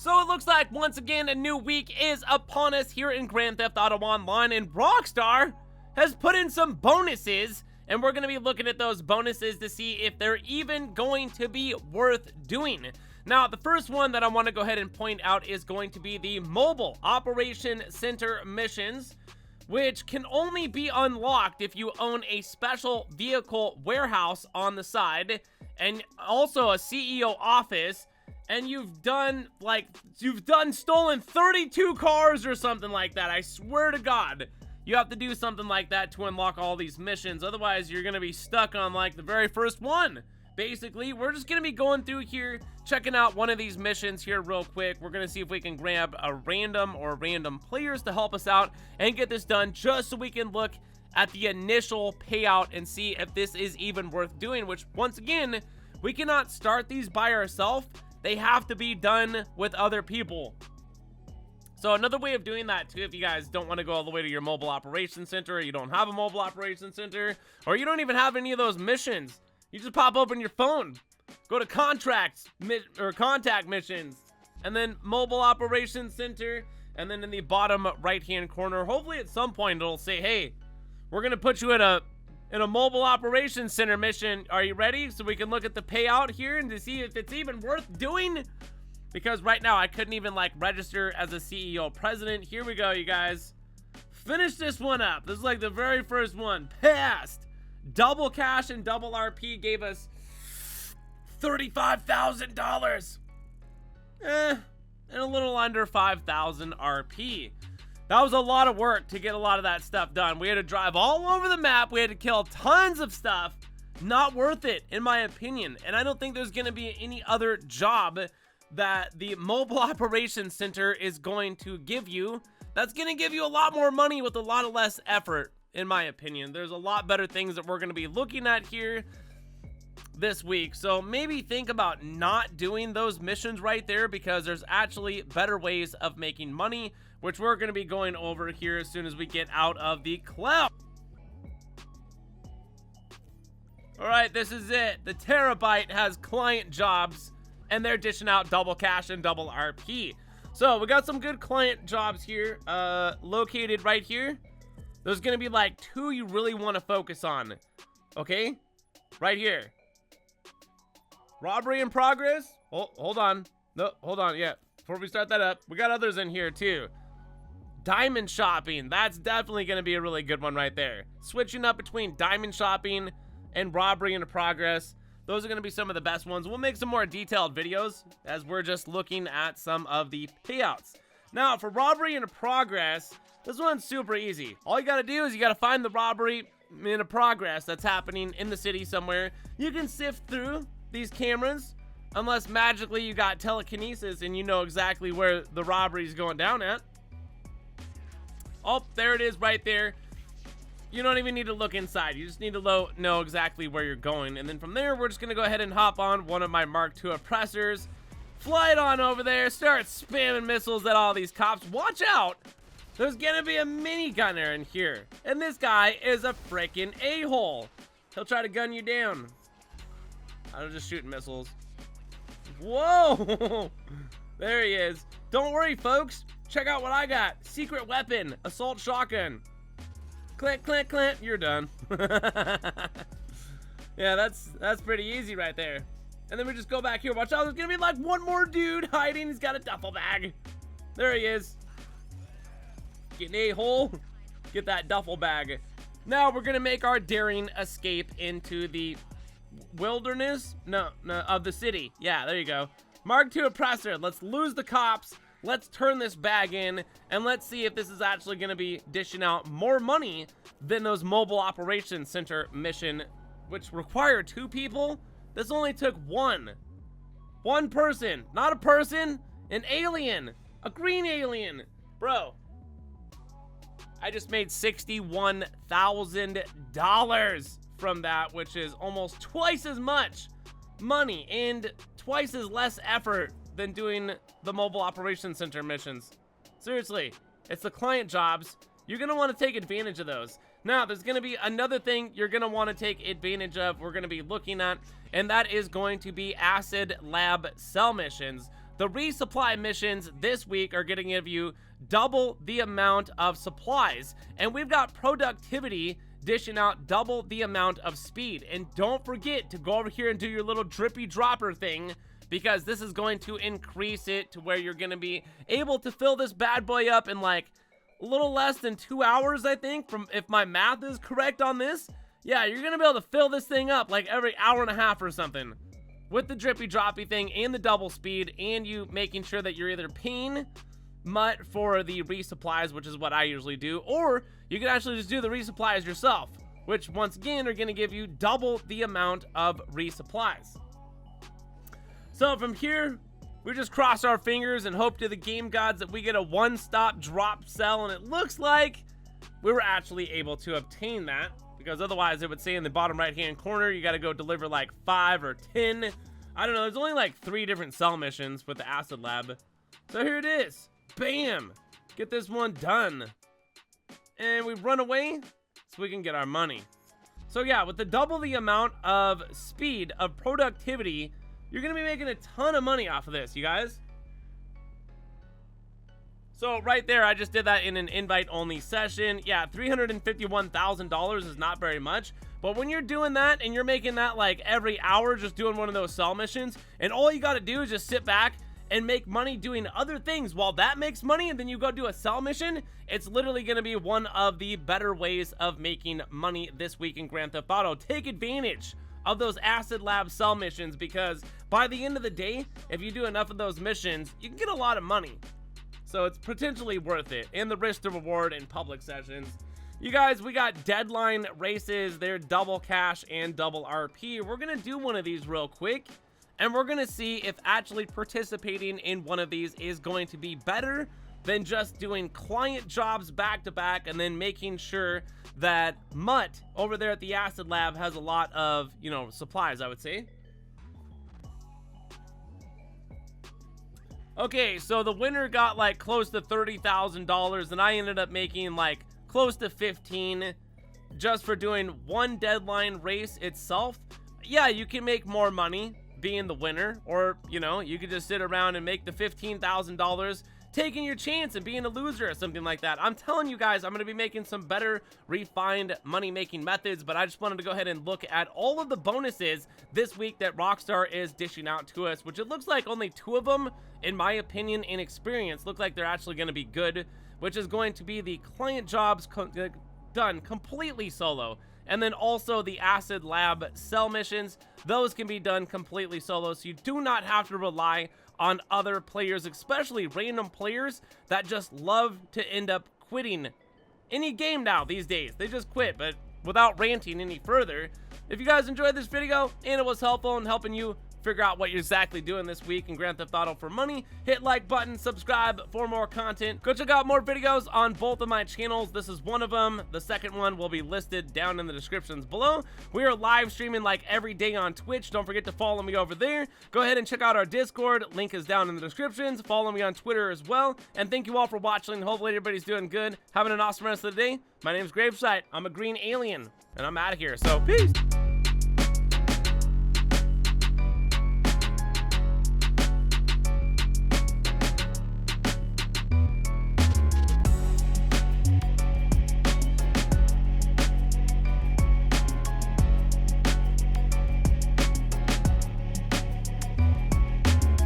So it looks like once again a new week is upon us here in Grand Theft Auto Online, and Rockstar has put in some bonuses, and we're going to be looking at those bonuses to see if they're even going to be worth doing. Now, the first one that I want to go ahead and point out is going to be the Mobile Operation Center missions, which can only be unlocked if you own a special vehicle warehouse on the side, and also a CEO office, and you've done stolen 32 cars or something like that. I swear to God, you have to do something like that to unlock all these missions. Otherwise, you're going to be stuck on like the very first one. Basically, we're just going to be going through here, checking out one of these missions here real quick. We're going to see if we can grab a random players to help us out and get this done, just so we can look at the initial payout and see if this is even worth doing, which once again, we cannot start these by ourselves. They have to be done with other people. So another way of doing that too, if you guys don't want to go all the way to your mobile operation center, or you don't have a mobile operation center, or you don't even have any of those missions, you just pop open your phone, go to contracts or contact missions, and then mobile operations center, and then in the bottom right hand corner, hopefully at some point it'll say, hey, we're gonna put you in a mobile operations center mission. Are you ready? So we can look at the payout here and to see if it's even worth doing. Because right now I couldn't even like register as a CEO president. Here we go, you guys. Finish this one up. This is like the very first one. Passed. Double cash and double RP gave us $35,000. And a little under 5,000 RP. That was a lot of work to get a lot of that stuff done. We had to drive all over the map. We had to kill tons of stuff. Not worth it, in my opinion. And I don't think there's going to be any other job that the Mobile Operations Center is going to give you that's going to give you a lot more money with a lot of less effort, in my opinion. There's a lot better things that we're going to be looking at here this week. So maybe think about not doing those missions right there, because there's actually better ways of making money, which we're going to be going over here as soon as we get out of the cloud. All right, this is it. The Terabyte has client jobs, and they're dishing out double cash and double RP. So we got some good client jobs here, located right here. There's going to be like two you really want to focus on. Okay, right here. Robbery in progress. Oh, hold on. No, hold on. Yeah, before we start that up, we got others in here too. Diamond shopping. That's definitely going to be a really good one right there. Switching up between diamond shopping and robbery in progress. Those are going to be some of the best ones. We'll make some more detailed videos as we're just looking at some of the payouts. Now, for robbery in progress, this one's super easy. All you got to do is you got to find the robbery in progress that's happening in the city somewhere. You can sift through these cameras, unless magically you got telekinesis and you know exactly where the robbery is going down at. Oh, there it is right there. You don't even need to look inside. You just need to know exactly where you're going. And then from there, we're just going to go ahead and hop on one of my Mark II oppressors. Fly it on over there. Start spamming missiles at all these cops. Watch out. There's going to be a minigunner in here. And this guy is a freaking a-hole. He'll try to gun you down. I'm just shooting missiles. Whoa. There he is. Don't worry, folks. Check out what I got. Secret weapon. Assault shotgun. Click, click, click. You're done. Yeah, that's pretty easy right there. And then we just go back here. Watch out. There's going to be like one more dude hiding. He's got a duffel bag. There he is. Get an a-hole. Get that duffel bag. Now we're going to make our daring escape into the wilderness. No, of the city. Yeah, there you go. Mark II oppressor. Let's lose the cops. Let's turn this bag in, and let's see if this is actually going to be dishing out more money than those Mobile Operations Center mission, which required 2 people. This only took one person, not a person, an alien, a green alien. Bro, I just made $61,000 from that, which is almost twice as much money and twice as less effort than doing the Mobile Operations Center missions. Seriously, it's the client jobs. You're going to want to take advantage of those. Now, there's going to be another thing you're going to want to take advantage of, we're going to be looking at, and that is going to be acid lab cell missions. the resupply missions this week are going to give you double the amount of supplies. And we've got productivity dishing out double the amount of speed. And don't forget to go over here and do your little drippy dropper thing, because this is going to increase it to where you're going to be able to fill this bad boy up in like a little less than 2 hours, I think, from if my math is correct on this. Yeah, you're going to be able to fill this thing up like every hour and a half or something with the drippy droppy thing and the double speed, and you making sure that you're either paying MUT for the resupplies, which is what I usually do, or you can actually just do the resupplies yourself, which once again are going to give you double the amount of resupplies. So from here, we just cross our fingers and hope to the game gods that we get a one-stop drop sell, and it looks like we were actually able to obtain that, because otherwise it would say in the bottom right-hand corner, you got to go deliver like 5 or 10. I don't know, there's only like 3 different sell missions with the Acid Lab. So here it is. Bam! Get this one done. And we run away so we can get our money. So yeah, with the double the amount of speed of productivity, you're going to be making a ton of money off of this, you guys. So right there, I just did that in an invite-only session. Yeah, $351,000 is not very much. But when you're doing that and you're making that like every hour, just doing one of those sell missions, and all you got to do is just sit back and make money doing other things while that makes money, and then you go do a sell mission, it's literally going to be one of the better ways of making money this week in Grand Theft Auto. Take advantage of those Acid Lab sell missions, because by the end of the day, if you do enough of those missions, you can get a lot of money. So it's potentially worth it, and the risk to reward in public sessions. You guys, we got deadline races. They're double cash and double RP. We're going to do one of these real quick, and we're going to see if actually participating in one of these is going to be better than just doing client jobs back to back and then making sure that MUT over there at the Acid Lab has a lot of, you know, supplies, I would say. Okay, so the winner got like close to $30,000, and I ended up making like close to 15 just for doing one deadline race itself. Yeah, you can make more money being the winner, or, you know, you could just sit around and make the $15,000 taking your chance and being a loser or something like that. I'm telling you guys, I'm going to be making some better refined money-making methods, but I just wanted to go ahead and look at all of the bonuses this week that Rockstar is dishing out to us, which it looks like only 2 of them, in my opinion and experience, look like they're actually going to be good, which is going to be the client jobs done completely solo. And then also the Acid Lab sell missions, those can be done completely solo, so you do not have to rely on other players, especially random players that just love to end up quitting any game now these days. They just quit, but without ranting any further. If you guys enjoyed this video and it was helpful in helping you figure out what you're exactly doing this week in Grand Theft Auto for money, hit like button, subscribe for more content. Go check out more videos on both of my channels. This is one of them. The second one will be listed down in the descriptions below. We are live streaming like every day on Twitch. Don't forget to follow me over there. Go ahead and check out our Discord. Link is down in the descriptions. Follow me on Twitter as well. And thank you all for watching. Hopefully everybody's doing good, having an awesome rest of the day. My name is GRAVESIGHT. I'm a green alien, and I'm out of here. So peace.